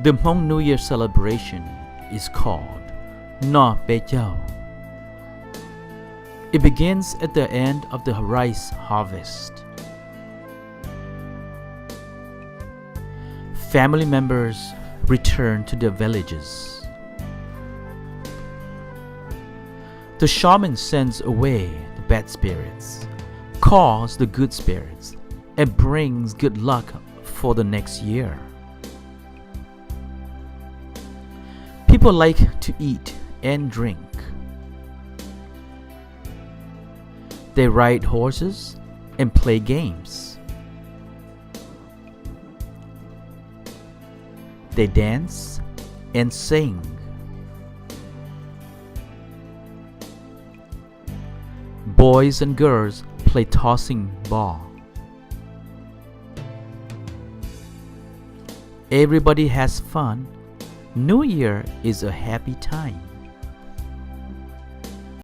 The Hmong New Year celebration is called No Pe Chao. It begins at the end of the rice harvest. Family members return to their villages. The shaman sends away the bad spirits, calls the good spirits, and brings good luck for the next year. People like to eat and drink. They ride horses and play games. They dance and sing. Boys and girls play tossing ball. Everybody has fun. New Year is a happy time.